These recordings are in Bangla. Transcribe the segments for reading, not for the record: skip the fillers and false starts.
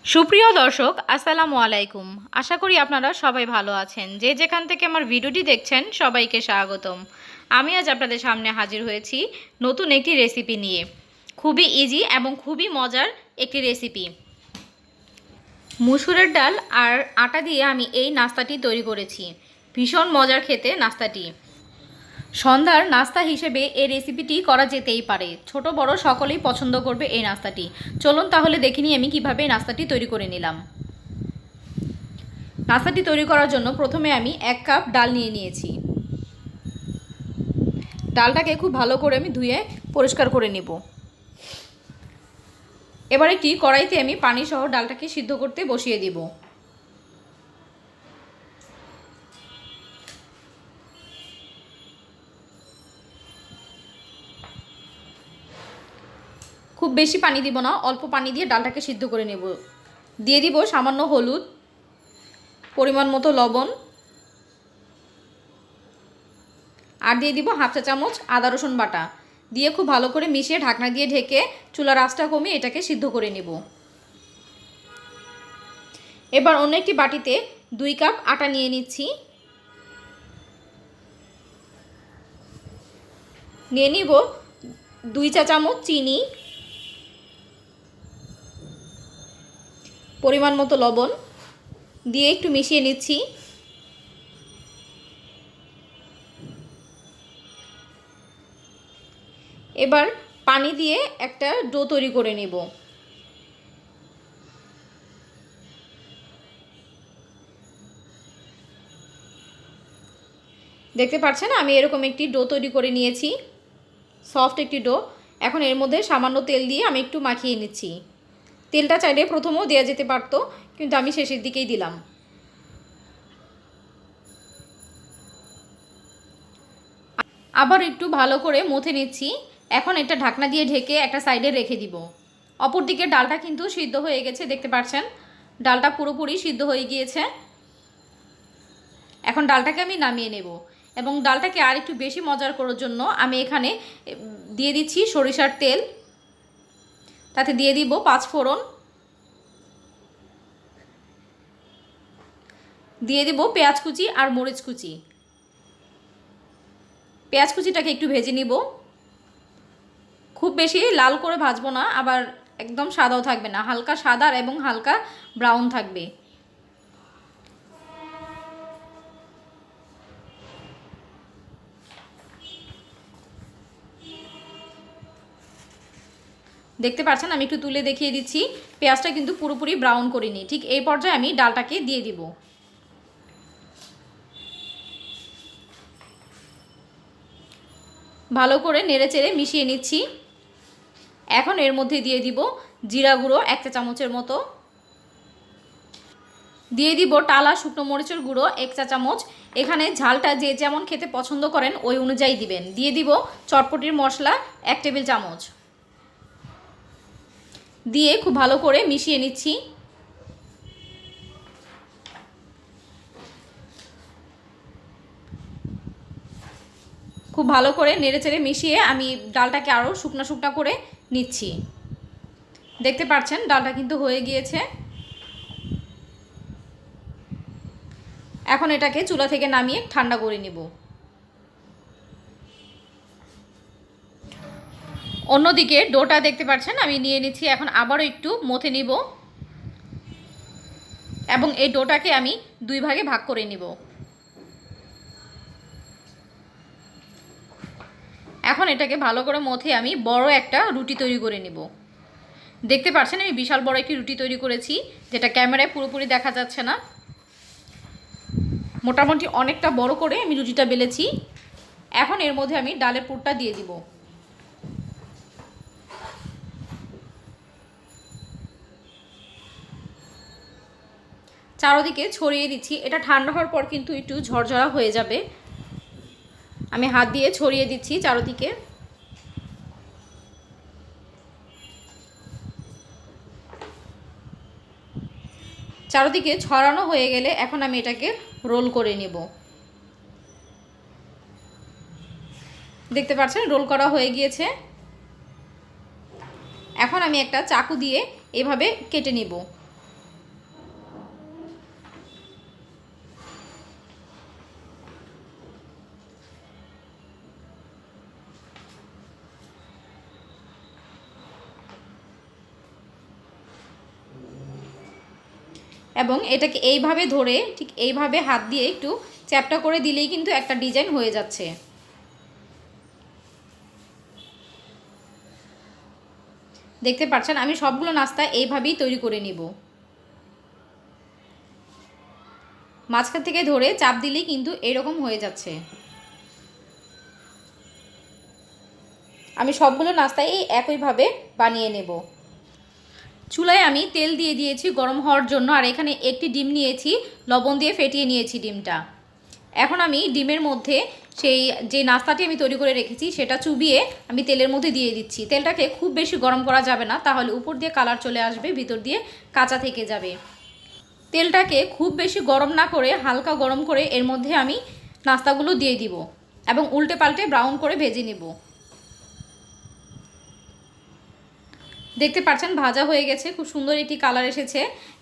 সুপ্রিয় দর্শক আসসালামু আলাইকুম। আশা করি আপনারা সবাই ভালো আছেন। যে যেখান থেকে আমার ভিডিওটি দেখছেন সবাইকে স্বাগতম। আমি আজ আপনাদের সামনে হাজির হয়েছি নতুন একটি রেসিপি নিয়ে। খুবই ইজি এবং খুবই মজার একটি রেসিপি। মুসুরের ডাল আর আটা দিয়ে আমি এই নাস্তাটি তৈরি করেছি। ভীষণ মজার খেতে নাস্তাটি। সন্ধ্যার নাস্তা হিসেবে এই রেসিপিটি করা যেতেই পারে। ছোট বড় সকলেই পছন্দ করবে এই নাস্তাটি। চলুন তাহলে দেখে নিই আমি কিভাবে এই নাস্তাটি তৈরি করে নিলাম। নাস্তাটি তৈরি করার জন্য প্রথমে আমি 1 কাপ ডাল নিয়ে নিয়েছি। ডালটাকে খুব ভালো করে আমি ধুয়ে পরিষ্কার করে নেব। এবার একটি কড়াইতে আমি পানি সহ ডালটাকে সিদ্ধ করতে বসিয়ে দেব। খুব বেশি পানি দিব না, অল্প পানি দিয়ে ডালটাকে সিদ্ধ করে নেব। দিয়ে দিব সামান্য হলুদ, পরিমাণ মতো লবণ, আর দিয়ে দিব 1/2 চা চামচ আদা রসুন বাটা। দিয়ে খুব ভালো করে মিশিয়ে ঢাকনা দিয়ে ঢেকে চুলার আঁচটা কমিয়ে এটাকে সিদ্ধ করে নেব। এবার অন্য একটি বাটিতে 2 কাপ আটা নিয়ে নিচ্ছি। নিয়ে নিব 2 চা চামচ চিনি, পরিমাণ মতো লবণ দিয়ে একটু মিশিয়ে নিচ্ছি। এবার পানি দিয়ে একটা ডো তৈরি করে নেব। দেখতে পাচ্ছেন আমি এরকম একটি ডো তৈরি করে নিয়েছি, সফট একটি ডো। এখন এর মধ্যে সামান্য তেল দিয়ে আমি একটু মাখিয়ে নিচ্ছি। তেলটা চাইলে প্রথমেও দেওয়া যেতে পারতো, কিন্তু আমি শেষের দিকেই দিলাম। আবার একটু ভালো করে মথে নিচ্ছি। এখন এটা ঢাকনা দিয়ে ঢেকে একটা সাইডে রেখে দিব। অপরদিকে ডালটা কিন্তু সিদ্ধ হয়ে গেছে, দেখতে পাচ্ছেন ডালটা পুরোপুরি সিদ্ধ হয়ে গিয়েছে। এখন ডালটাকে আমি নামিয়ে নেব এবং ডালটাকে আর একটু বেশি মজার করার জন্য আমি এখানে দিয়ে দিচ্ছি সরিষার তেল। তাতে দিয়ে দিব 5 ফোড়ন, দিয়ে দিব পেঁয়াজ কুচি আর মরিচ কুচি। পেঁয়াজ কুচিটাকে একটু ভেজে নিব। খুব বেশি লাল করে ভাজবো না, আবার একদম সাদাও থাকবে না, হালকা সাদা এবং হালকা ব্রাউন থাকবে। দেখতে পাচ্ছেন আমি একটু তুলে দেখিয়ে দিচ্ছি, পেঁয়াজটা কিন্তু পুরোপুরি ব্রাউন করিনি। ঠিক এই পর্যায়ে আমি ডালটাকে দিয়ে দিব। ভালো করে নেড়েচেড়ে মিশিয়ে নিচ্ছি। এখন এর মধ্যে দিয়ে দিব জিরা গুঁড়ো 1 চা চামচের মতো, দিয়ে দিব টালা শুকনো মরিচের গুঁড়ো 1 চা চামচ। এখানে ঝালটা যে যেমন খেতে পছন্দ করেন ওই অনুযায়ী দিবেন। দিয়ে দিব চটপটির মশলা 1 টেবিল চামচ, দিয়ে খুব ভালো করে মিশিয়ে নিচ্ছি। খুব ভালো করে নেড়েচেড়ে মিশিয়ে আমি ডালটাকে আরও শুকনো শুকনো করে নিচ্ছি। দেখতে পাচ্ছেন ডালটা কিন্তু হয়ে গিয়েছে। এখন এটাকে চুলা থেকে নামিয়ে ঠান্ডা করে নেব। অন্যদিকে ডোটা দেখতে পাচ্ছেন আমি নিয়ে নিচ্ছি। এখন আবারও একটু মথে নিব এবং এই ডোটাকে আমি 2 ভাগে ভাগ করে নিব। এখন এটাকে ভালো করে মথে আমি বড় একটা রুটি তৈরি করে নিব। দেখতে পাচ্ছেন আমি বিশাল বড় একটি রুটি তৈরি করেছি, যেটা ক্যামেরায় পুরোপুরি দেখা যাচ্ছে না। মোটামুটি অনেকটা বড় করে আমি রুটিটা বেলেছি। এখন এর মধ্যে আমি ডালের পুরটা দিয়ে দিব। চারদিকে ছড়িয়ে দিচ্ছি। এটা ঠান্ডা হওয়ার পর কিন্তু একটু ঝরঝরা হয়ে যাবে। আমি হাত দিয়ে ছড়িয়ে দিচ্ছি চারদিকে। চারদিকে ছড়ানো হয়ে গেলে এখন আমি এটাকে রোল করে নেব। দেখতে পাচ্ছেন রোল করা হয়ে গিয়েছে। এখন আমি একটা চাকু দিয়ে এভাবে কেটে নেব। এবং এটাকে এইভাবে ধরে ঠিক এইভাবে হাত দিয়ে একটু চ্যাপটা করে দিলেই কিন্তু একটা ডিজাইন হয়ে যাচ্ছে। দেখতে পাচ্ছেন আমি সবগুলো নাস্তা এইভাবেই তৈরি করে নিব। মাঝখান থেকে ধরে চাপ দিলেই কিন্তু এরকম হয়ে যাচ্ছে। আমি সবগুলো নাস্তা এই একইভাবে বানিয়ে নেব। চুলায় আমি তেল দিয়ে দিয়েছি গরম হওয়ার জন্য, আর এখানে একটি ডিম নিয়েছি, লবণ দিয়ে ফেটিয়ে নিয়েছি ডিমটা। এখন আমি ডিমের মধ্যে সেই যে নাস্তাটি আমি তৈরি করে রেখেছি সেটা চুবিয়ে আমি তেলের মধ্যে দিয়ে দিচ্ছি। তেলটাকে খুব বেশি গরম করা যাবে না, তাহলে উপর দিয়ে কালার চলে আসবে, ভিতর দিয়ে কাঁচা থেকে যাবে। তেলটাকে খুব বেশি গরম না করে হালকা গরম করে এর মধ্যে আমি নাস্তাগুলো দিয়ে দিব এবং উল্টে পাল্টে ব্রাউন করে ভেজে নেব। দেখতে পাচ্ছেন ভাজা হয়ে গেছে, খুব সুন্দর একটি কালার এসেছে।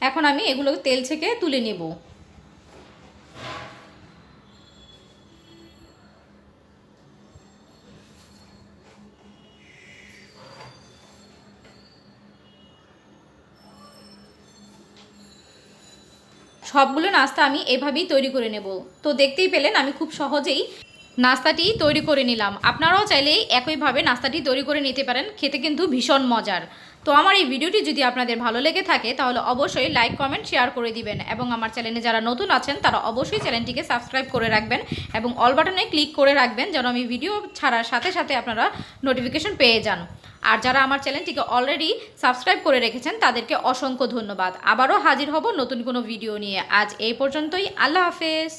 এখন আমি এগুলো তেল থেকে তুলে নেব। সবগুলো নাস্তা আমি এভাবেই তৈরি করে নেব। তো দেখতেই পেলেন আমি খুব সহজেই নাস্তাটি তৈরি করে নিলাম। আপনারাও চাইলে একইভাবে নাস্তাটি তৈরি করে নিতে পারেন, খেতে কিন্তু ভীষণ মজার। তো আমার এই ভিডিওটি যদি আপনাদের ভালো লেগে থাকে তাহলে অবশ্যই লাইক কমেন্ট শেয়ার করে দিবেন, এবং আমার চ্যানেলে যারা নতুন আছেন তারা অবশ্যই চ্যানেলটিকে সাবস্ক্রাইব করে রাখবেন এবং অল বাটনে ক্লিক করে রাখবেন, যেন আমি ভিডিও ছাড়ার সাথে সাথে আপনারা নোটিফিকেশন পেয়ে যান। আর যারা আমার চ্যানেলটিকে অলরেডি সাবস্ক্রাইব করে রেখেছেন তাদেরকে অসংখ্য ধন্যবাদ। আবারও হাজির হব নতুন কোনো ভিডিও নিয়ে। আজ এই পর্যন্তই, আল্লাহ হাফেজ।